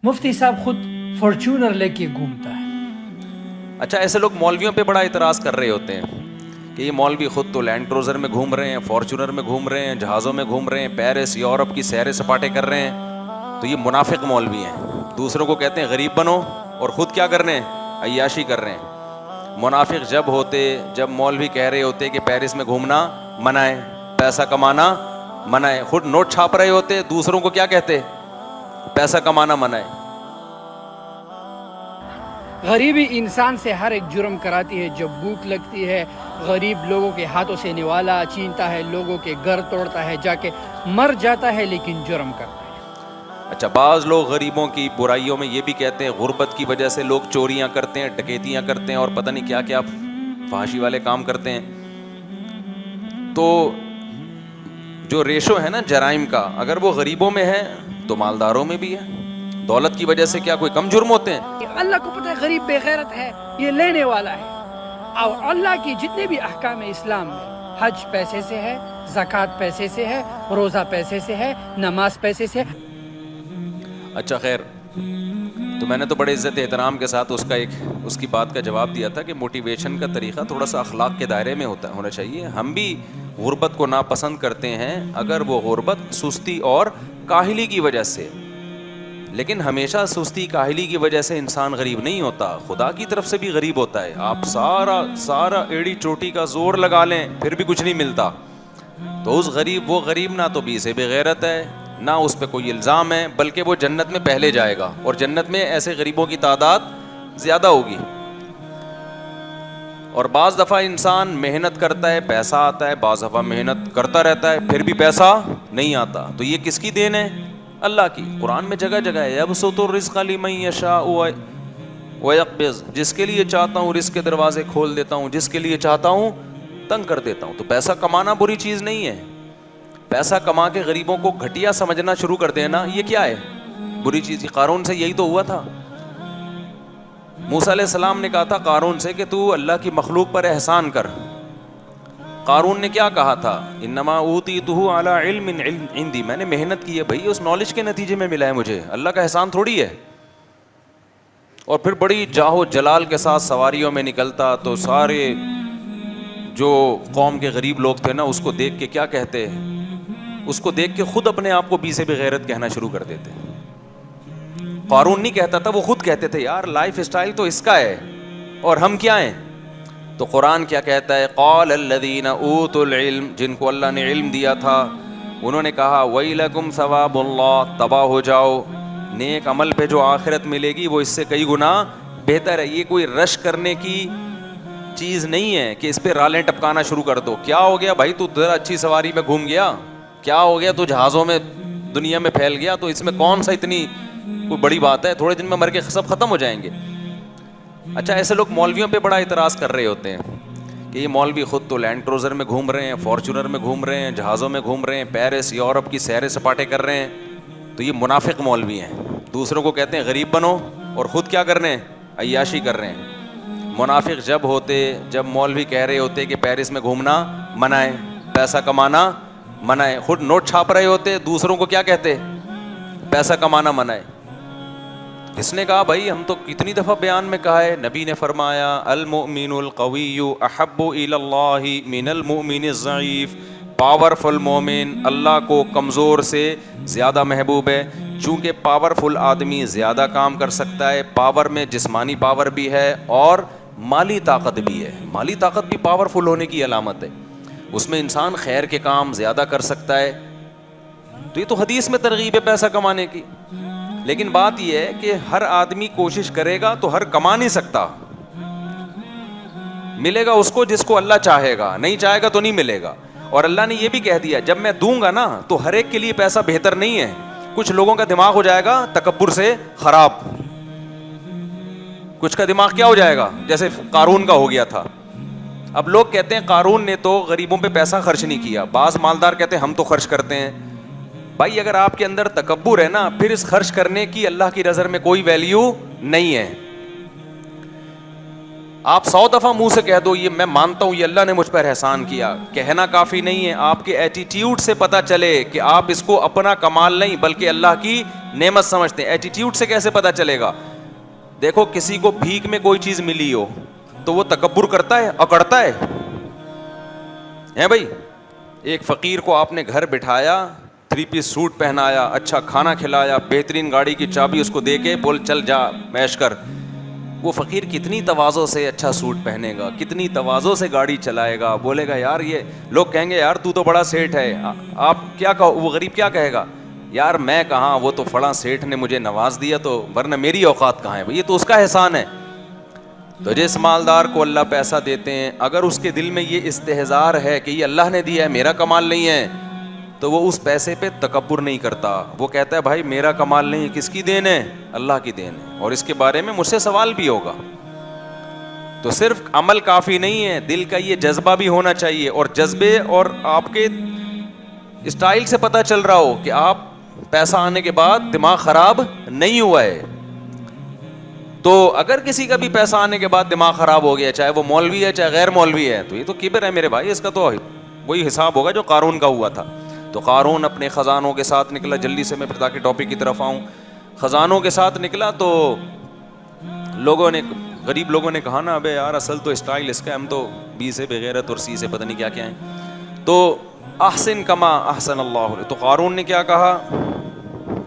مفتی صاحب خود فارچونر لے کے گھومتا ہے. اچھا ایسے لوگ مولویوں پہ بڑا اعتراض کر رہے ہوتے ہیں کہ یہ مولوی خود تو لینڈ کروزر میں گھوم رہے ہیں, فارچونر میں گھوم رہے ہیں, جہازوں میں گھوم رہے ہیں, پیرس یورپ کی سیر سپاٹے کر رہے ہیں, تو یہ منافق مولوی ہیں. دوسروں کو کہتے ہیں غریب بنو اور خود کیا کر رہے ہیں, عیاشی کر رہے ہیں. منافق جب ہوتے جب مولوی کہہ رہے ہوتے کہ پیرس میں گھومنا منع ہے, پیسہ کمانا منع ہے, خود نوٹ چھاپ رہے ہوتے, دوسروں کو کیا کہتے, پیسہ کمانا منع ہے. غریبی انسان سے ہر ایک جرم کراتی ہے. جب بھوک لگتی ہے غریب لوگوں کے ہاتھوں سے نوالا چھینتا ہے, لوگوں کے گھر توڑتا ہے, جا کے مر جاتا ہے لیکن جرم کرتا ہے. اچھا بعض لوگ غریبوں کی برائیوں میں یہ بھی کہتے ہیں غربت کی وجہ سے لوگ چوریاں کرتے ہیں, ڈکیتیاں کرتے ہیں اور پتہ نہیں کیا کیا فحاشی والے کام کرتے ہیں. تو جو ریشو ہے نا جرائم کا, اگر وہ غریبوں میں ہے تو مالداروں میں بھی ہے. دولت کی وجہ سے کیا کوئی کم جرم ہوتے ہیں؟ اللہ کو پتہ ہے غریب بے غیرت ہے, یہ لینے والا ہے. اور اللہ کی جتنے بھی احکام اسلام میں, حج پیسے سے ہے, زکوٰۃ پیسے سے ہے, روزہ پیسے سے ہے, نماز پیسے سے ہے. اچھا خیر, تو میں نے تو بڑے عزت احترام کے ساتھ اس کی بات کا جواب دیا تھا کہ موٹیویشن کا طریقہ تھوڑا سا اخلاق کے دائرے میں ہونا چاہیے. ہم بھی غربت کو ناپسند کرتے ہیں اگر وہ غربت سستی اور کاہلی کی وجہ سے, لیکن ہمیشہ سستی کاہلی کی وجہ سے انسان غریب نہیں ہوتا, خدا کی طرف سے بھی غریب ہوتا ہے. آپ سارا ایڑی چوٹی کا زور لگا لیں پھر بھی کچھ نہیں ملتا, تو وہ غریب نہ تو بھی سے بے غیرت ہے, نہ اس پہ کوئی الزام ہے, بلکہ وہ جنت میں پہلے جائے گا, اور جنت میں ایسے غریبوں کی تعداد زیادہ ہوگی. اور بعض دفعہ انسان محنت کرتا ہے پیسہ آتا ہے, بعض دفعہ محنت کرتا رہتا ہے پھر بھی پیسہ نہیں آتا, تو یہ کس کی دین ہے؟ اللہ کی. قرآن میں جگہ جگہ ہے یبسط الرزق لمن یشاء ویقبض, جس کے لیے چاہتا ہوں رزق کے دروازے کھول دیتا ہوں, جس کے لیے چاہتا ہوں تنگ کر دیتا ہوں. تو پیسہ کمانا بری چیز نہیں ہے, پیسہ کما کے غریبوں کو گھٹیا سمجھنا شروع کر دینا یہ کیا ہے, بری چیز. قارون سے یہی تو ہوا تھا. موسیٰ علیہ السلام نے کہا تھا قارون سے کہ تو اللہ کی مخلوق پر احسان کر. قارون نے کیا کہا تھا, انما اوتیتہ علی علم عندی, میں نے محنت کی ہے بھائی, اس نالج کے نتیجے میں ملا ہے مجھے, اللہ کا احسان تھوڑی ہے. اور پھر بڑی جاہو جلال کے ساتھ سواریوں میں نکلتا تو سارے جو قوم کے غریب لوگ تھے نا اس کو دیکھ کے کیا کہتے, اس کو دیکھ کے خود اپنے آپ کو بی سے بغیرت کہنا شروع کر دیتے. قارون نہیں کہتا تھا, وہ خود کہتے تھے یار لائف اسٹائل تو اس کا ہے اور ہم کیا ہیں. تو قرآن کیا کہتا ہے, قال الذین اوتوا العلم, جن کو اللہ نے علم دیا تھا انہوں نے کہا ویلکم ثواب اللہ, تباہ ہو جاؤ, نیک عمل پہ جو آخرت ملے گی وہ اس سے کئی گنا بہتر ہے. یہ کوئی رش کرنے کی چیز نہیں ہے کہ اس پہ رالیں ٹپکانا شروع کر دو. کیا ہو گیا بھائی, تو ذرا اچھی سواری میں گھوم گیا, کیا ہو گیا تو جہازوں میں دنیا میں پھیل گیا, تو اس میں کون سا اتنی کوئی بڑی بات ہے, تھوڑے دن میں مر کے سب ختم ہو جائیں گے. اچھا ایسے لوگ مولویوں پہ بڑا اعتراض کر رہے ہوتے ہیں کہ یہ مولوی خود تو لینڈ کروزر میں گھوم رہے ہیں, فارچونر میں گھوم رہے ہیں, جہازوں میں گھوم رہے ہیں, پیرس یورپ کی سیر سپاٹے کر رہے ہیں, تو یہ منافق مولوی ہیں. دوسروں کو کہتے ہیں غریب بنو اور خود کیا کر رہے ہیں, عیاشی کر رہے ہیں. منافق جب مولوی کہہ رہے ہوتے کہ پیرس میں گھومنا منع ہے, پیسہ کمانا منع ہے, خود نوٹ چھاپ رہے ہوتے, دوسروں کو کیا کہتے, پیسہ کمانا منع ہے. کس نے کہا بھائی, ہم تو کتنی دفعہ بیان میں کہا ہے, نبی نے فرمایا المؤمن القوی احب الی اللہ من المؤمن الضعیف, پاورفل مومن اللہ کو کمزور سے زیادہ محبوب ہے. چونکہ پاورفل آدمی زیادہ کام کر سکتا ہے, پاور میں جسمانی پاور بھی ہے اور مالی طاقت بھی ہے. مالی طاقت بھی پاورفل ہونے کی علامت ہے, اس میں انسان خیر کے کام زیادہ کر سکتا ہے. تو یہ تو حدیث میں ترغیب ہے پیسہ کمانے کی. لیکن بات یہ ہے کہ ہر آدمی کوشش کرے گا تو ہر کما نہیں سکتا, ملے گا اس کو جس کو اللہ چاہے گا, نہیں چاہے گا تو نہیں ملے گا. اور اللہ نے یہ بھی کہہ دیا جب میں دوں گا نا تو ہر ایک کے لیے پیسہ بہتر نہیں ہے. کچھ لوگوں کا دماغ ہو جائے گا تکبر سے خراب, کچھ کا دماغ کیا ہو جائے گا جیسے قارون کا ہو گیا تھا. اب لوگ کہتے ہیں قارون نے تو غریبوں پہ پیسہ خرچ نہیں کیا, بعض مالدار کہتے ہیں ہم تو خرچ کرتے ہیں. بھائی اگر آپ کے اندر تکبر ہے نا پھر اس خرچ کرنے کی اللہ کی نظر میں کوئی ویلیو نہیں ہے. آپ 100 دفعہ منہ سے کہہ دو یہ میں مانتا ہوں یہ اللہ نے مجھ پر احسان کیا, کہنا کافی نہیں ہے, آپ کے ایٹیٹیوڈ سے پتہ چلے کہ آپ اس کو اپنا کمال نہیں بلکہ اللہ کی نعمت سمجھتے ہیں. ایٹیٹیوڈ سے کیسے پتہ چلے گا؟ دیکھو کسی کو بھیک میں کوئی چیز ملی ہو تو وہ تکبر کرتا ہے, اکڑتا ہے بھائی. ایک فقیر کو آپ نے گھر بٹھایا, 3 پیس سوٹ پہنایا, اچھا کھانا کھلایا, بہترین گاڑی کی چابی اس کو دے کے بول چل جا عیش کر. وہ فقیر کتنی تواضع سے اچھا سوٹ پہنے گا, کتنی تواضع سے گاڑی چلائے گا, بولے گا یار یہ لوگ کہیں گے یار تو بڑا سیٹھ ہے. آپ کیا کہو, وہ غریب کیا کہے گا, یار میں کہاں, وہ تو فلاں سیٹھ نے مجھے نواز دیا تو ورنہ میری اوقات کہاں ہے, یہ تو اس کا احسان ہے. تو جس مالدار کو اللہ پیسہ دیتے ہیں اگر اس کے دل میں یہ استحضار ہے کہ یہ اللہ نے دیا ہے میرا کمال نہیں ہے, تو وہ اس پیسے پہ تکبر نہیں کرتا. وہ کہتا ہے بھائی میرا کمال نہیں ہے, کس کی دین ہے؟ اللہ کی دین ہے, اور اس کے بارے میں مجھ سے سوال بھی ہوگا. تو صرف عمل کافی نہیں ہے, دل کا یہ جذبہ بھی ہونا چاہیے, اور جذبے اور آپ کے اسٹائل سے پتہ چل رہا ہو کہ آپ پیسہ آنے کے بعد دماغ خراب نہیں ہوا ہے. تو اگر کسی کا بھی پیسہ آنے کے بعد دماغ خراب ہو گیا, چاہے وہ مولوی ہے چاہے غیر مولوی ہے, تو یہ تو کبر ہے میرے بھائی. اس کا تو وہی حساب ہوگا جو قارون کا ہوا تھا. تو قارون اپنے خزانوں کے ساتھ نکلا, جلدی سے میں پھر تاکہ ٹاپک کی طرف آؤں. خزانوں کے ساتھ نکلا تو لوگوں نے, غریب لوگوں نے کہا نا ابے یار اصل تو اسٹائل اس کا, ہم تو بی سے بغیرت اور سی سے پتہ نہیں کیا کیا ہیں. تو احسن کما احسن اللہ. تو قارون نے کیا کہا,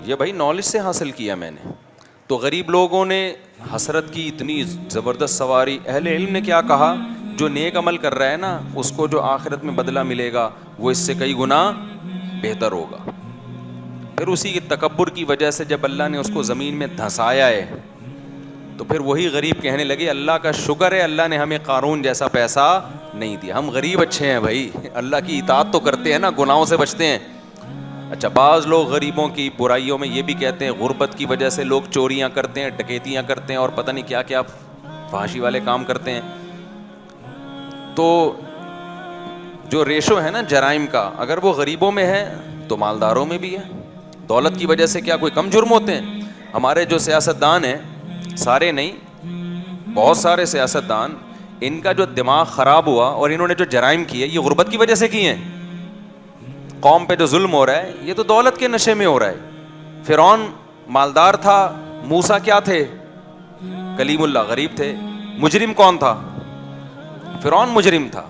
یہ بھائی نالج سے حاصل کیا میں نے. تو غریب لوگوں نے حسرت کی اتنی زبردست سواری. اہل علم نے کیا کہا, جو نیک عمل کر رہا ہے نا اس کو جو آخرت میں بدلہ ملے گا وہ اس سے کئی گنا بہتر ہوگا. پھر اسی کے تکبر کی وجہ سے جب اللہ نے اس کو زمین میں دھنسایا ہے تو پھر وہی غریب کہنے لگے اللہ کا شکر ہے اللہ نے ہمیں قارون جیسا پیسہ نہیں دیا. ہم غریب اچھے ہیں بھائی, اللہ کی اطاعت تو کرتے ہیں نا, گناہوں سے بچتے ہیں. اچھا بعض لوگ غریبوں کی برائیوں میں یہ بھی کہتے ہیں غربت کی وجہ سے لوگ چوریاں کرتے ہیں, ڈکیتیاں کرتے ہیں اور پتہ نہیں کیا کیا فحاشی والے کام کرتے ہیں. تو جو ریشو ہے نا جرائم کا, اگر وہ غریبوں میں ہے تو مالداروں میں بھی ہے. دولت کی وجہ سے کیا کوئی کم جرم ہوتے ہیں؟ ہمارے جو سیاستدان ہیں, سارے نہیں بہت سارے سیاستدان, ان کا جو دماغ خراب ہوا اور انہوں نے جو جرائم کیے یہ غربت کی وجہ سے کیے ہیں. قوم پہ جو ظلم ہو رہا ہے یہ تو دولت کے نشے میں ہو رہا ہے. فرعون مالدار تھا, موسیٰ کیا تھے, کلیم اللہ, غریب تھے. مجرم کون تھا؟ فرعون مجرم تھا,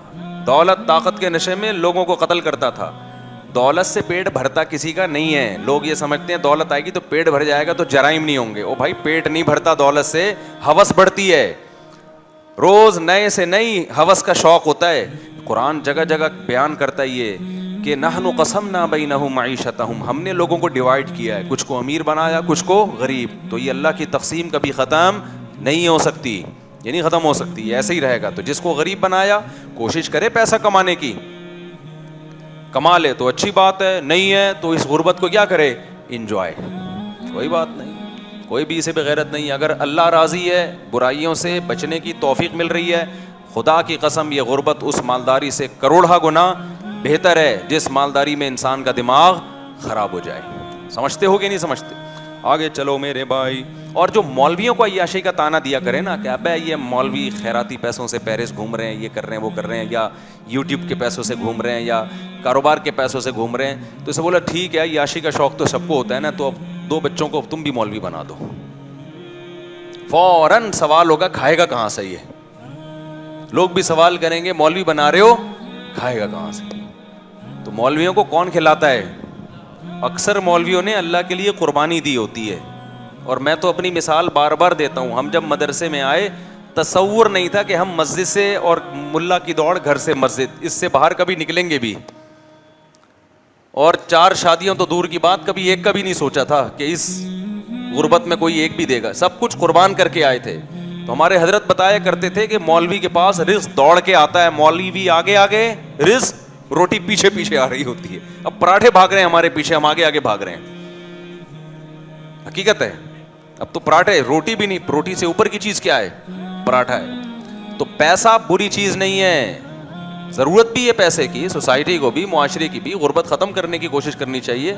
دولت طاقت کے نشے میں لوگوں کو قتل کرتا تھا. دولت سے پیٹ بھرتا کسی کا نہیں ہے. لوگ یہ سمجھتے ہیں دولت آئے گی تو پیٹ بھر جائے گا تو جرائم نہیں ہوں گے. او بھائی پیٹ نہیں بھرتا دولت سے, ہوس بڑھتی ہے. روز نئے سے نئی ہوس کا شوق ہوتا ہے. قرآن جگہ جگہ بیان کرتا ہے یہ کہ نحن قسمنا بینہم معیشتہم, ہم نے لوگوں کو ڈیوائڈ کیا ہے, کچھ کو امیر بنایا کچھ کو غریب. تو یہ اللہ کی تقسیم کبھی ختم نہیں ہو سکتی, یہ نہیں ختم ہو سکتی, ایسے ہی رہے گا. تو جس کو غریب بنایا کوشش کرے پیسہ کمانے کی, کما لے تو اچھی بات ہے, نہیں ہے تو اس غربت کو کیا کرے, انجوائے. کوئی بات نہیں, کوئی بھی اسے بغیرت نہیں. اگر اللہ راضی ہے, برائیوں سے بچنے کی توفیق مل رہی ہے, خدا کی قسم یہ غربت اس مالداری سے کروڑہ گنا بہتر ہے جس مالداری میں انسان کا دماغ خراب ہو جائے. سمجھتے ہو کہ نہیں سمجھتے؟ آگے چلو میرے بھائی. اور جو مولویوں کو عیاشی کا تانا دیا کرے نا کہ ابے یہ مولوی خیراتی پیسوں سے پیرس گھوم رہے ہیں, یہ کر رہے ہیں وہ کر رہے ہیں, یا یوٹیوب کے پیسوں سے گھوم رہے ہیں, یا کاروبار کے پیسوں سے گھوم رہے ہیں, تو اسے بولا ٹھیک ہے عیاشی کا شوق تو سب کو ہوتا ہے نا, تو اب 2 بچوں کو تم بھی مولوی بنا دو. فوراً سوال ہوگا کھائے گا کہاں سے. یہ لوگ بھی سوال کریں گے مولوی بنا رہے ہو کھائے گا کہاں سے. تو مولویوں کو کون کھلاتا ہے؟ اکثر مولویوں نے اللہ کے لیے قربانی دی ہوتی ہے. اور میں تو اپنی مثال بار بار دیتا ہوں, ہم جب مدرسے میں آئے تصور نہیں تھا کہ ہم مسجد سے, اور ملا کی دوڑ گھر سے مسجد, اس سے باہر کبھی نکلیں گے بھی. اور 4 شادیوں تو دور کی بات, کبھی ایک کا بھی نہیں سوچا تھا کہ اس غربت میں کوئی ایک بھی دے گا. سب کچھ قربان کر کے آئے تھے. تو ہمارے حضرت بتایا کرتے تھے کہ مولوی کے پاس رزق دوڑ کے آتا ہے, مولوی آگے آگے, رزق روٹی پیچھے پیچھے آ رہی ہوتی ہے. اب پراٹھے بھاگ رہے ہیں ہمارے پیچھے, ہم آگے آگے بھاگ رہے ہیں. حقیقت ہے. اب تو پراٹھے, روٹی بھی نہیں, روٹی سے اوپر کی چیز کیا ہے؟ پراٹھا ہے. تو پیسہ بری چیز نہیں ہے, ضرورت بھی ہے پیسے کی, سوسائٹی کو بھی, معاشرے کی بھی. غربت ختم کرنے کی کوشش کرنی چاہیے.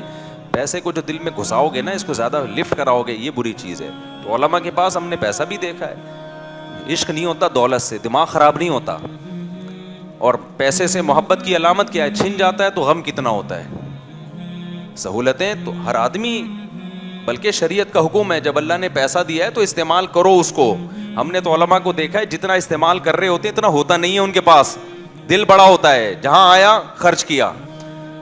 پیسے کو جو دل میں گھساؤ گے نا, اس کو زیادہ لفٹ کراؤ گے, یہ بری چیز ہے. تو علماء کے پاس ہم نے پیسہ بھی دیکھا ہے, عشق نہیں ہوتا دولت سے, دماغ خراب نہیں ہوتا. اور پیسے سے محبت کی علامت کیا ہے؟ چھن جاتا ہے تو غم کتنا ہوتا ہے. سہولتیں تو ہر آدمی, بلکہ شریعت کا حکم ہے جب اللہ نے پیسہ دیا ہے تو استعمال کرو اس کو. ہم نے تو علماء کو دیکھا ہے جتنا استعمال کر رہے ہوتے ہیں اتنا ہوتا نہیں ہے ان کے پاس, دل بڑا ہوتا ہے, جہاں آیا خرچ کیا.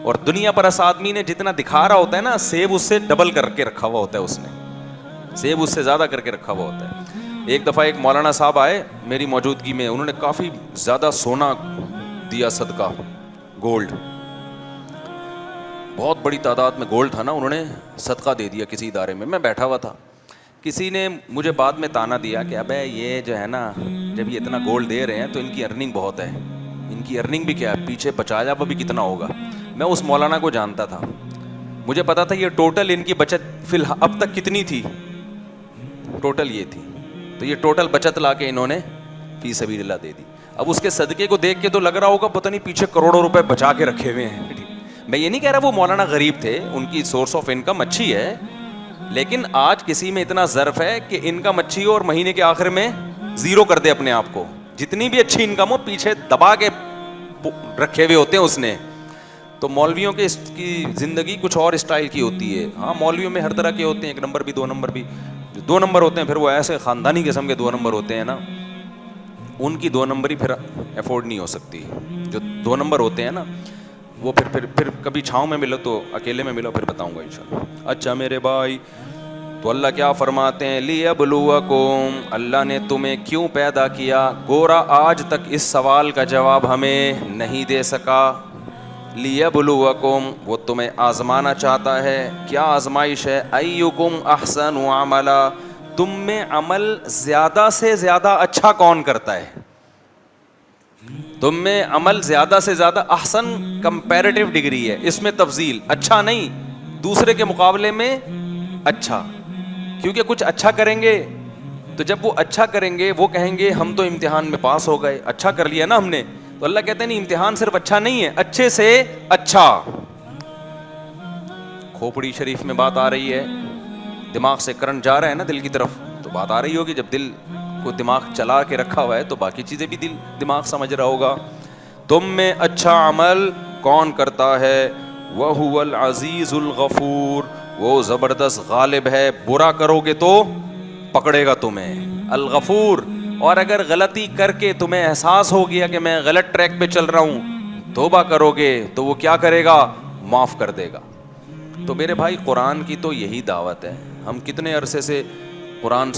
اور دنیا پرست آدمی نے جتنا دکھا رہا ہوتا ہے نا, سیب اس سے ڈبل کر کے رکھا ہوا ہوتا ہے, اس نے سیب اس سے زیادہ کر کے رکھا ہوا ہوتا ہے. ایک دفعہ ایک مولانا صاحب آئے میری موجودگی میں, انہوں نے کافی زیادہ سونا دیا صدقہ, گولڈ, بہت بڑی تعداد میں گولڈ تھا نا, انہوں نے صدقہ دے دیا کسی ادارے میں. میں بیٹھا ہوا تھا, کسی نے مجھے بعد میں تانا دیا کہ ابے یہ جو ہے نا, جب یہ اتنا گولڈ دے رہے ہیں تو ان کی ارننگ بہت ہے. ان کی ارننگ بھی کیا ہے, پیچھے بچایا ہوا بھی کتنا ہوگا. میں اس مولانا کو جانتا تھا, مجھے پتا تھا یہ ٹوٹل ان کی بچت فی الحال اب تک کتنی تھی, ٹوٹل یہ تھی. تو یہ ٹوٹل بچت لا کے انہوں نے فی سبیل اللہ دے دی. اب اس کے صدقے کو دیکھ کے تو لگ رہا ہوگا پتہ نہیں پیچھے کروڑوں روپے بچا کے رکھے ہوئے ہیں. میں یہ نہیں کہہ رہا وہ مولانا غریب تھے, ان کی سورس آف انکم اچھی ہے, لیکن آج کسی میں اتنا ظرف ہے کہ انکم اچھی ہو اور مہینے کے آخر میں زیرو کر دے اپنے آپ کو. جتنی بھی اچھی انکم ہو پیچھے دبا کے رکھے ہوئے ہوتے ہیں اس نے. تو مولویوں کے اس کی زندگی کچھ اور اسٹائل کی ہوتی ہے. ہاں مولویوں میں ہر طرح کے ہوتے ہیں, ایک نمبر بھی, دو نمبر بھی. جو دو نمبر ہوتے ہیں پھر وہ ایسے خاندانی قسم کے دو نمبر ہوتے ہیں نا, ان کی دو نمبری پھر افورڈ نہیں ہو سکتی. جو دو نمبر ہوتے ہیں نا وہ پھر کبھی چھاؤں میں ملو تو اکیلے میں ملو, پھر بتاؤں گا انشاءاللہ. اچھا میرے بھائی, تو اللہ کیا فرماتے ہیں, لیبلوکم, اللہ نے تمہیں کیوں پیدا کیا. گورا آج تک اس سوال کا جواب ہمیں نہیں دے سکا. لیبلوکم, وہ تمہیں آزمانا چاہتا ہے. کیا آزمائش ہے؟ ایکم احسن عملا, تم میں عمل زیادہ سے زیادہ اچھا کون کرتا ہے. تم میں عمل زیادہ سے زیادہ, احسن کمپیریٹیو ڈگری ہے, اس میں تفضیل, اچھا نہیں, دوسرے کے مقابلے میں اچھا. کیونکہ کچھ اچھا کریں گے تو جب وہ اچھا کریں گے وہ کہیں گے ہم تو امتحان میں پاس ہو گئے, اچھا کر لیا نا ہم نے. تو اللہ کہتے ہیں نہیں, امتحان صرف اچھا نہیں ہے, اچھے سے اچھا. کھوپڑی شریف میں بات آ رہی ہے, دماغ سے کرنٹ جا رہا ہے نا دل کی طرف, تو بات آ رہی ہوگی. جب دل کو دماغ چلا کے رکھا ہوا ہے تو باقی چیزیں بھی دل دماغ سمجھ رہا ہوگا. تم میں اچھا عمل کون کرتا ہے؟ وَهُوَ الْعَزِيزُ الْغَفُورُ, وہ زبردست غالب ہے, برا کرو گے تو پکڑے گا تمہیں. الغفور, اور اگر غلطی کر کے تمہیں احساس ہو گیا کہ میں غلط ٹریک پہ چل رہا ہوں, توبہ کرو گے تو وہ کیا کرے گا؟ معاف کر دے گا. تو میرے بھائی قرآن کی تو یہی دعوت ہے. ہم کتنے عرصے سے قرآن